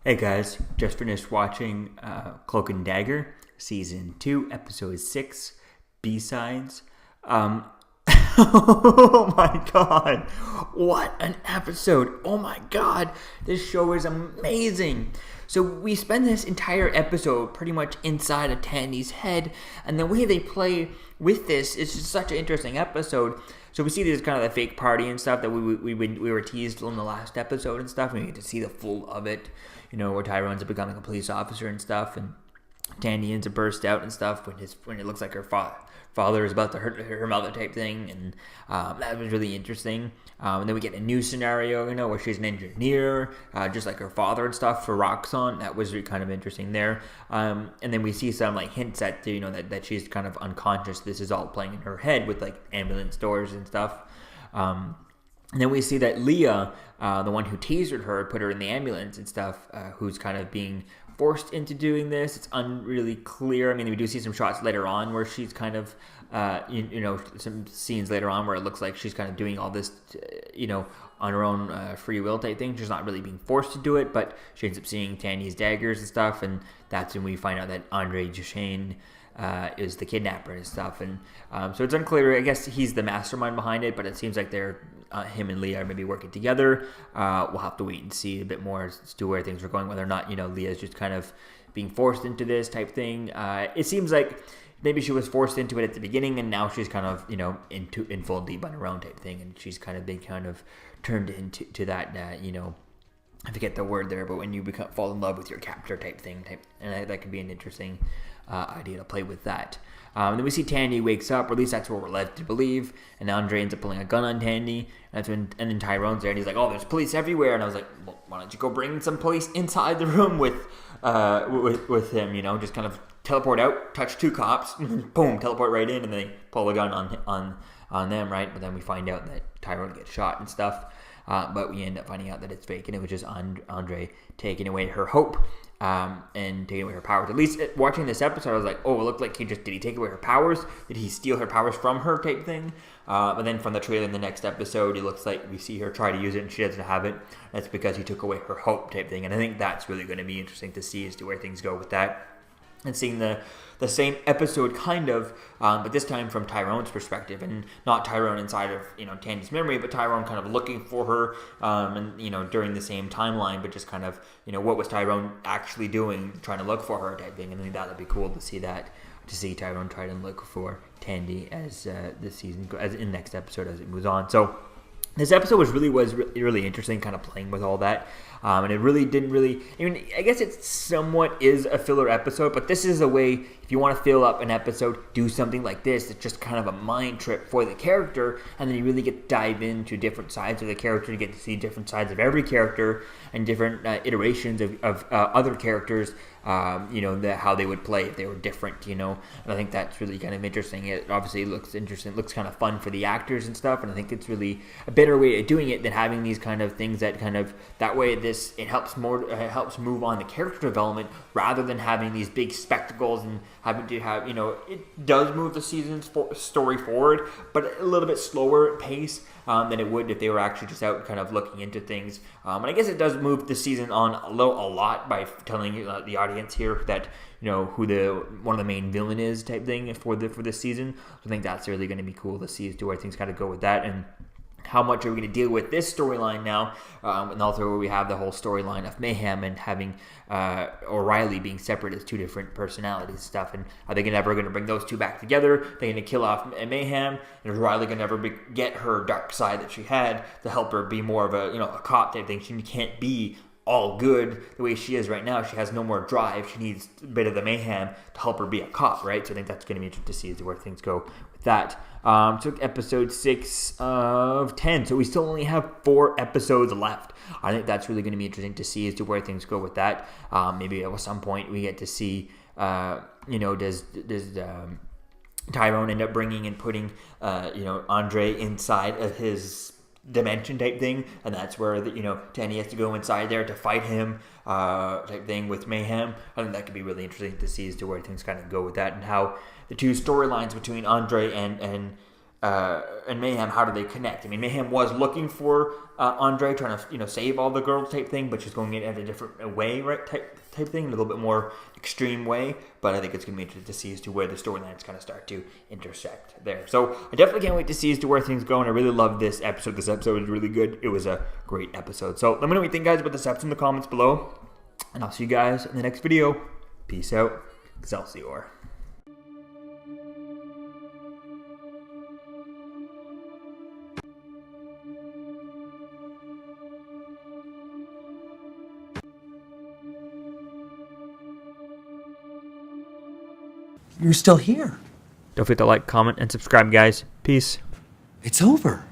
Hey guys, just finished watching Cloak and Dagger, Season 2, Episode 6, B-Sides. Oh my god, what an episode. Oh my god, this show is amazing. So we spend this entire episode pretty much inside of Tandy's head, and the way they play with this is just such an interesting episode. So we see this kind of the fake party and stuff that we were teased in the last episode and stuff, and we get to see the full of it, where Tyrone's becoming a police officer and stuff, and Tandy ends up burst out and stuff when it looks like her father is about to hurt her mother type thing, and that was really interesting. And then we get a new scenario, where she's an engineer, just like her father and stuff for Roxxon. That was kind of interesting there. And then we see some hints at that she's kind of unconscious. This is all playing in her head with ambulance doors and stuff. And then we see that Leah, the one who tasered her, put her in the ambulance and stuff, who's kind of being forced into doing this. It's unreally clear. I mean, we do see some shots later on where she's kind of, some scenes later on where it looks like she's kind of doing all this, on her own free will type thing. She's not really being forced to do it, but she ends up seeing Tandy's daggers and stuff, and that's when we find out that Andre Duchesne is the kidnapper and stuff. And so it's unclear. I guess he's the mastermind behind it, but it seems like him and Leah are maybe working together. We'll have to wait and see a bit more as to where things are going, whether or not Leah's just kind of being forced into this type thing. It seems like maybe she was forced into it at the beginning, and now she's kind of in full deep on her own type thing, and she's kind of been turned into that I forget the word there, but when you fall in love with your captor type thing, and that could be an interesting idea to play with that. And then we see Tandy wakes up, or at least that's what we're led to believe, and Andre ends up pulling a gun on Tandy, and then Tyrone's there, and he's like, "Oh, there's police everywhere," and I was like, "Well, why don't you go bring some police inside the room with him? Just kind of teleport out, touch two cops, boom, teleport right in, and then they pull a gun on them, right?" But then we find out that Tyrone gets shot and stuff. But we end up finding out that it's fake, and it was just Andre taking away her hope and taking away her powers. At least watching this episode, I was like, oh, it looked like did he take away her powers? Did he steal her powers from her type thing? But then from the trailer in the next episode, it looks like we see her try to use it, and she doesn't have it. That's because he took away her hope type thing. And I think that's really going to be interesting to see as to where things go with that. And seeing the same episode kind of, but this time from Tyrone's perspective, and not Tyrone inside of Tandy's memory, but Tyrone kind of looking for her, and during the same timeline, but just kind of what was Tyrone actually doing, trying to look for her type thing. And I think that would be cool to see that, to see Tyrone try to look for Tandy as this season, as in the next episode as it moves on. So this episode was really interesting, kind of playing with all that. And it really didn't I guess it somewhat is a filler episode, but this is a way, if you want to fill up an episode, do something like this. It's just kind of a mind trip for the character, and then you really get to dive into different sides of the character. You get to see different sides of every character and different iterations of other characters, how they would play if they were different, And I think that's really kind of interesting. It obviously looks interesting, looks kind of fun for the actors and stuff, and I think it's really a better way of doing it than having these kind of things that way it helps move on the character development rather than having these big spectacles and having to have, it does move the season's story forward, but a little bit slower pace than it would if they were actually just out kind of looking into things. And I guess it does move the season on a lot by telling the audience here that who one of the main villain is type thing for this season. So I think that's really going to be cool to see as to where things kind of go with that, and how much are we going to deal with this storyline now, and also we have the whole storyline of Mayhem and having O'Reilly being separate as two different personalities and stuff, and are they ever going to bring those two back together? They're going to kill off Mayhem, and is O'Reilly going to ever get her dark side that she had to help her be more of a cop type thing? She can't be all good the way she is right now. She has no more drive. She needs a bit of the mayhem to help her be a cop, right? So I think that's going to be interesting to see as to where things go with that. Took episode 6 of 10, so we still only have 4 episodes left. I think that's really going to be interesting to see as to where things go with that. Maybe at some point we get to see, does Tyrone end up bringing and putting, Andre inside of his dimension type thing, and that's where Tandy has to go inside there to fight him type thing with Mayhem. I think that could be really interesting to see as to where things kind of go with that, and how the two storylines between Andre and and Mayhem, how do they connect? I mean, Mayhem was looking for Andre, trying to save all the girls type thing, but she's going in at a different way, right? Type thing, a little bit more extreme way. But I think it's going to be interesting to see as to where the storylines kind of start to intersect there. So I definitely can't wait to see as to where things go, and I really love this episode. This episode was really good. It was a great episode. So let me know what you think, guys, about this episode in the comments below, and I'll see you guys in the next video. Peace out. Excelsior. You're still here. Don't forget to like, comment, and subscribe, guys. Peace. It's over.